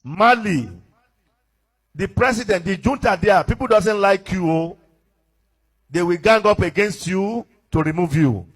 Mali, the president, the junta there, people doesn't like you. Oh. They will gang up against you to remove you.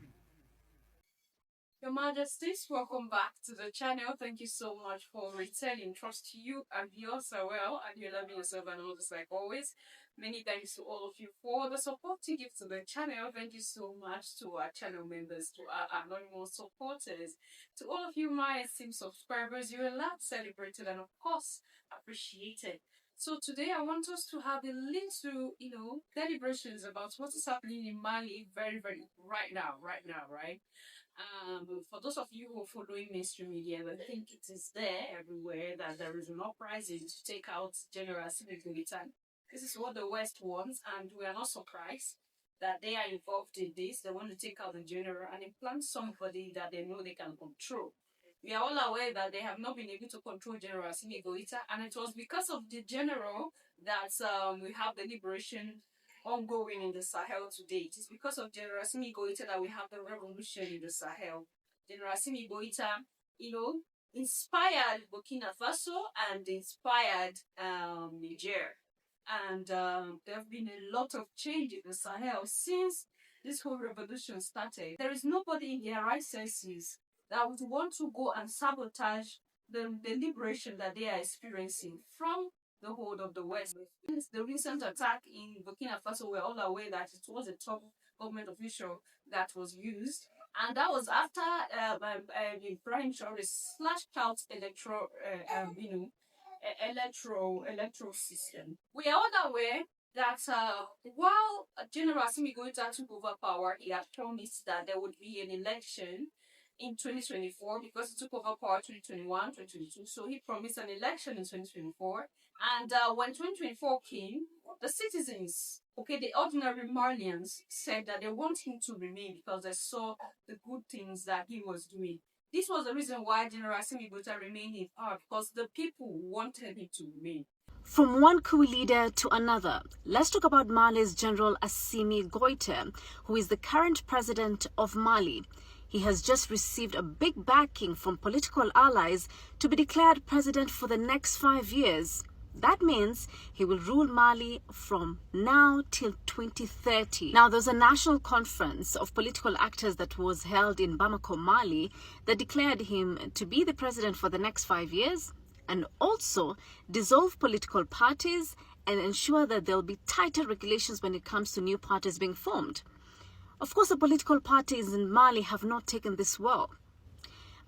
Your Majesties, welcome back to the channel. Thank you so much for returning. Trust you and yours are well, and you're loving yourself and others like always. Many thanks to all of you for the support you give to the channel. Thank you so much to our channel members, to our anonymous supporters, to all of you, my esteemed subscribers. You're a lot celebrated and, of course, appreciated. So today I want us to have a little, deliberations about what is happening in Mali very right now, right? For those of you who are following mainstream media, I think it is there everywhere that there is an uprising to take out General Asimi. This is what the West wants, and we are not surprised that they are involved in this. They want to take out the general and implant somebody that they know they can control. We are all aware that they have not been able to control General Asimi Goïta, and it was because of the general that we have the liberation ongoing in the Sahel today. It is because of General Asimi Goïta that we have the revolution in the Sahel. General Asimi Goïta, inspired Burkina Faso and inspired Niger. And there have been a lot of change in the Sahel since this whole revolution started. There is nobody in their right senses that would want to go and sabotage the liberation that they are experiencing from the hold of the West. Since the recent attack in Burkina Faso, we're all aware that it was a top government official that was used. And that was after Ibrahim Traore slashed out electoral system. We are all aware that while General Asimi Goïta took over power, he had promised that there would be an election in 2024 because he took over power 2021, 2022. So he promised an election in 2024. And when 2024 came, the citizens, the ordinary Malians, said that they want him to remain because they saw the good things that he was doing. This was the reason why General Asimi Goïta remained in power, because the people wanted him to remain. From one coup leader to another, let's talk about Mali's General Asimi Goïta, who is the current president of Mali. He has just received a big backing from political allies to be declared president for the next 5 years. That means he will rule Mali from now till 2030. Now, there's a national conference of political actors that was held in Bamako, Mali, that declared him to be the president for the next 5 years and also dissolve political parties and ensure that there'll be tighter regulations when it comes to new parties being formed. Of course, the political parties in Mali have not taken this well.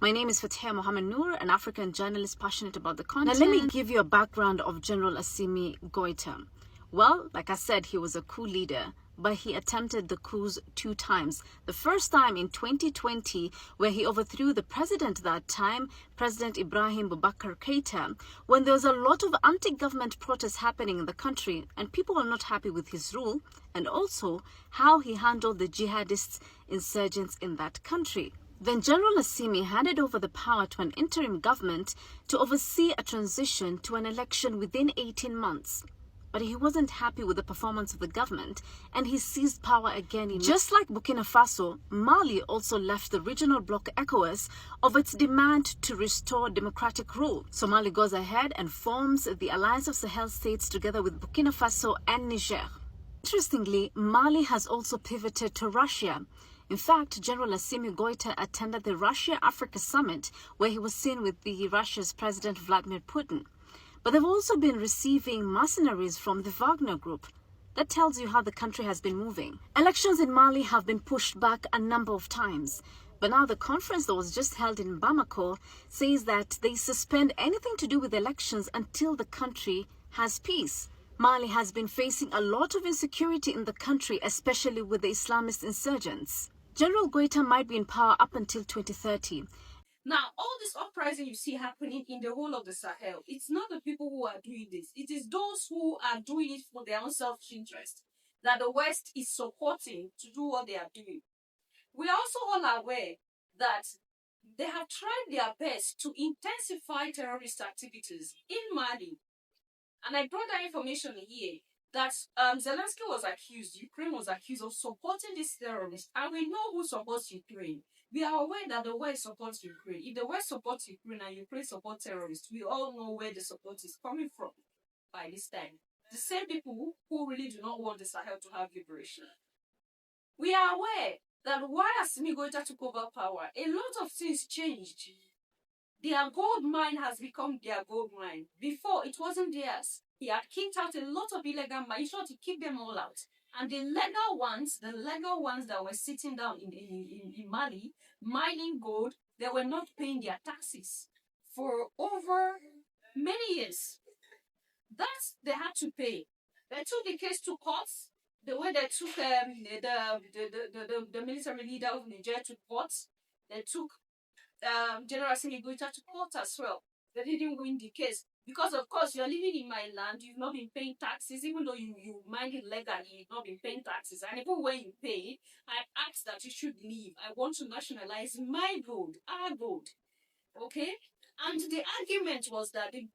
My name is Fatia Mohammed Noor, an African journalist passionate about the content. Now, let me give you a background of General Asimi Goïta. Well, like I said, he was a coup leader, but he attempted the coups 2 times. The first time in 2020, where he overthrew the president that time, President Ibrahim Boubacar Keïta, when there was a lot of anti-government protests happening in the country and people were not happy with his rule, and also how he handled the jihadist insurgents in that country. Then General Asimi handed over the power to an interim government to oversee a transition to an election within 18 months. But he wasn't happy with the performance of the government and he seized power again. Just like Burkina Faso, Mali also left the regional bloc ECOWAS of its demand to restore democratic rule. So Mali goes ahead and forms the Alliance of Sahel States together with Burkina Faso and Niger. Interestingly, Mali has also pivoted to Russia. In fact, General Asimi Goïta attended the Russia-Africa Summit where he was seen with Russia's President Vladimir Putin. But they've also been receiving mercenaries from the Wagner Group. That tells you how the country has been moving. Elections in Mali have been pushed back a number of times. But now the conference that was just held in Bamako says that they suspend anything to do with elections until the country has peace. Mali has been facing a lot of insecurity in the country, especially with the Islamist insurgents. General Goïta might be in power up until 2030. Now, all this uprising you see happening in the whole of the Sahel, it's not the people who are doing this. It is those who are doing it for their own self-interest that the West is supporting to do what they are doing. We are also all aware that they have tried their best to intensify terrorist activities in Mali. And I brought that information here, that Zelensky was accused, Ukraine was accused of supporting these terrorists, and we know who supports Ukraine. We are aware that the West supports Ukraine. If the West supports Ukraine and Ukraine supports terrorists, we all know where the support is coming from by this time. The same people who really do not want the Sahel to have liberation. We are aware that while Asimi Goita took over power, a lot of things changed. Their gold mine has become their gold mine. Before, it wasn't theirs. He had kicked out a lot of illegal mines, so to keep them all out. And the legal ones that were sitting down in Mali, mining gold, they were not paying their taxes for over many years. That they had to pay. They took the case to courts. The way they took the military leader of Niger to court, they took General Asimi Goïta to court as well. They didn't win the case because, of course, you're living in my land. You've not been paying taxes, even though you mined it legally. You've not been paying taxes, and even when you pay, I asked that you should leave. I want to nationalize my gold, our gold. Okay. And the argument was that the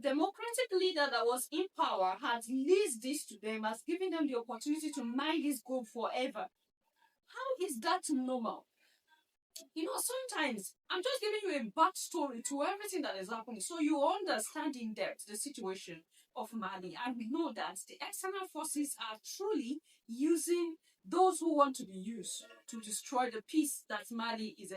democratic leader that was in power had leased this to them, has given them the opportunity to mine this gold forever. How is that normal? You know, sometimes I'm just giving you a backstory to everything that is happening so you understand in depth the situation of Mali. And we know that the external forces are truly using those who want to be used to destroy the peace that Mali has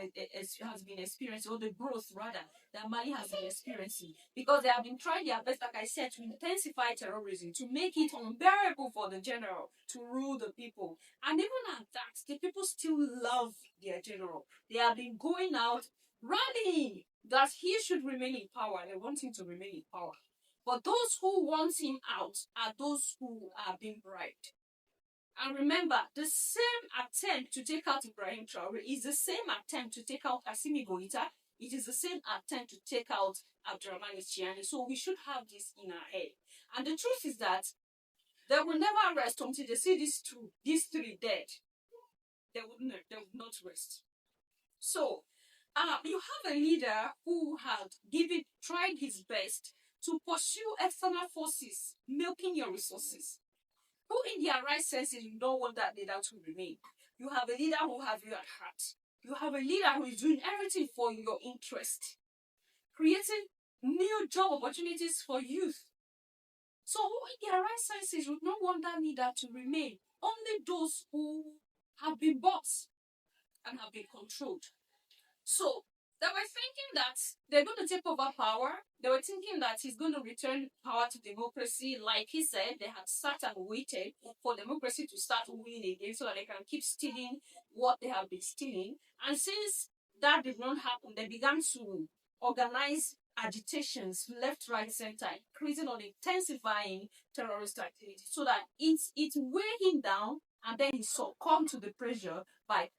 been experiencing, or the growth rather that Mali has been experiencing, because they have been trying their best, like I said, to intensify terrorism, to make it unbearable for the general to rule the people. And even at that, the people still love their general. They have been going out rallying that he should remain in power. They want him to remain in power. But those who want him out are those who are being bribed. And remember, the same attempt to take out Ibrahim Traore is the same attempt to take out Asimi Goïta. It is the same attempt to take out Abdurrahman Chiani. So we should have this in our head. And the truth is that they will never rest until they see these three dead. They would not rest. So you have a leader who had tried his best to pursue external forces, milking your resources, who in their right senses you don't want that leader to remain. You have a leader who has you at heart. You have a leader who is doing everything for your interest, creating new job opportunities for youth. So who in their right senses would not want that leader to remain? Only those who have been bought and have been controlled. So they were thinking that they're going to take over power. They were thinking that he's going to return power to democracy. Like he said, they had sat and waited for democracy to start winning again so that they can keep stealing what they have been stealing. And since that did not happen, they began to organize agitations left, right, center, increasing or intensifying terrorist activity so that it weighed him down, and then he succumbed to the pressure by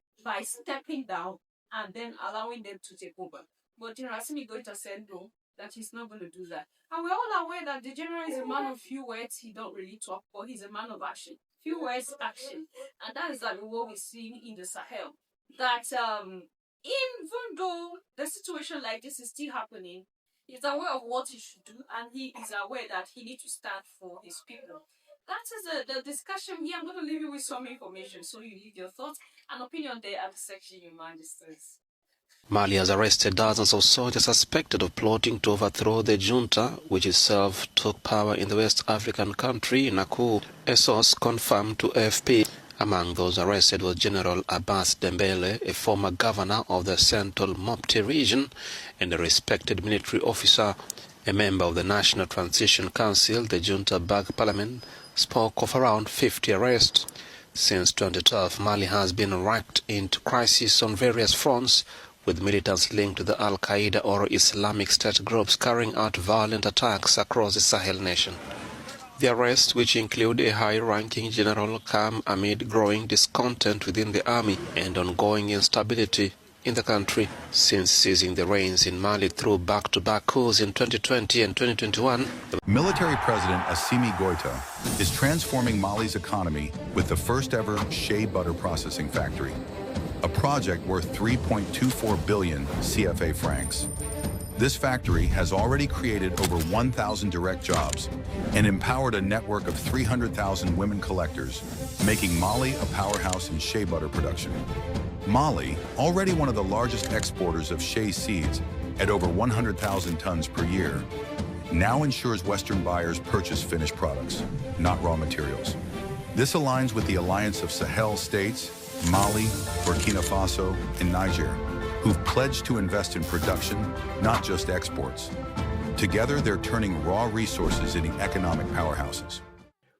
stepping down and then allowing them to take over. But General Asimi Goïta said no, that he's not going to do that. And we're all aware that the general is a man of few words. He don't really talk, but he's a man of action. Few words, action. And that is what we see in the Sahel. That even though the situation like this is still happening, he's aware of what he should do, and he is aware that he needs to stand for his people. That is the discussion here. I'm going to leave you with some information so you leave your thoughts and opinion there at the section, Your Majesties. Mali has arrested dozens of soldiers suspected of plotting to overthrow the junta, which itself took power in the West African country, Coup. A source confirmed to AFP. Among those arrested was General Abbas Dembele, a former governor of the Central Mopti region and a respected military officer. A member of the National Transition Council, the junta-backed parliament, spoke of around 50 arrests. Since 2012, Mali has been racked into crisis on various fronts, with militants linked to the Al-Qaeda or Islamic State groups carrying out violent attacks across the Sahel nation. The arrests, which include a high-ranking general, come amid growing discontent within the army and ongoing instability in the country. Since seizing the reins in Mali through back-to-back coups in 2020 and 2021, Military President Asimi Goïta is transforming Mali's economy with the first-ever shea butter processing factory, a project worth 3.24 billion CFA francs. This factory has already created over 1,000 direct jobs and empowered a network of 300,000 women collectors, making Mali a powerhouse in shea butter production. Mali, already one of the largest exporters of shea seeds at over 100,000 tons per year, now ensures Western buyers purchase finished products, not raw materials. This aligns with the alliance of Sahel states, Mali, Burkina Faso, and Niger, who've pledged to invest in production, not just exports. Together, they're turning raw resources into economic powerhouses.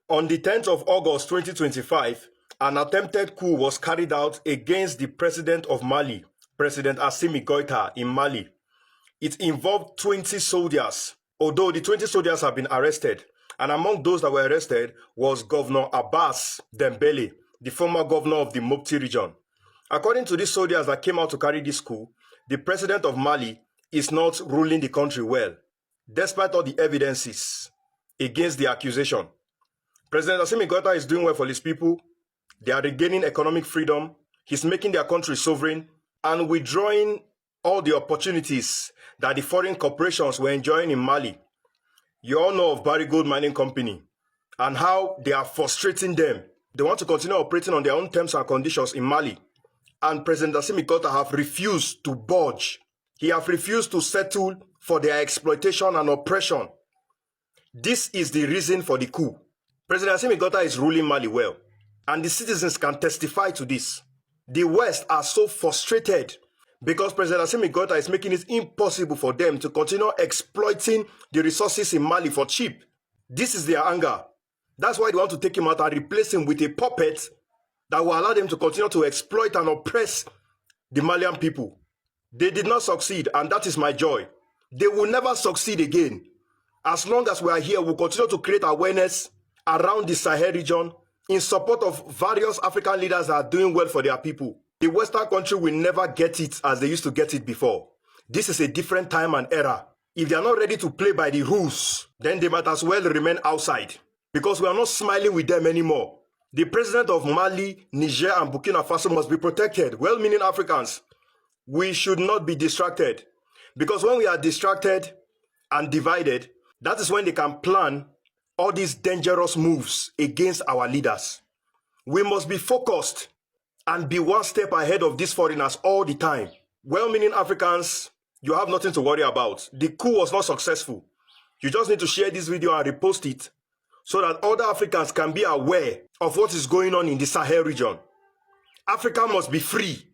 On the 10th of August 2025, an attempted coup was carried out against the president of Mali, President Asimi Goïta, in Mali. It involved 20 soldiers, although the 20 soldiers have been arrested. And among those that were arrested was Governor Abbas Dembele, the former governor of the Mopti region. According to these soldiers that came out to carry this coup, the president of Mali is not ruling the country well, despite all the evidences against the accusation. President Asimi Goïta is doing well for his people. They are regaining economic freedom. He's making their country sovereign and withdrawing all the opportunities that the foreign corporations were enjoying in Mali. You all know of Barry Gold Mining Company and how they are frustrating them. They want to continue operating on their own terms and conditions in Mali. And President Asimi Goïta have refused to budge. He have refused to settle for their exploitation and oppression. This is the reason for the coup. President Asimi Goïta is ruling Mali well, and the citizens can testify to this. The West are so frustrated because President Asimi Goïta is making it impossible for them to continue exploiting the resources in Mali for cheap. This is their anger. That's why they want to take him out and replace him with a puppet that will allow them to continue to exploit and oppress the Malian people. They did not succeed, and that is my joy. They will never succeed again. As long as we are here, we'll continue to create awareness around the Sahel region in support of various African leaders that are doing well for their people. The Western country will never get it as they used to get it before. This is a different time and era. If they are not ready to play by the rules, then they might as well remain outside, because we are not smiling with them anymore. The president of Mali, Niger, and Burkina Faso must be protected. Well-meaning Africans, we should not be distracted, because when we are distracted and divided, that is when they can plan all these dangerous moves against our leaders. We must be focused and be one step ahead of these foreigners all the time. Well-meaning Africans, you have nothing to worry about. The coup was not successful. You just need to share this video and repost it so that other Africans can be aware of what is going on in the Sahel region. Africa must be free.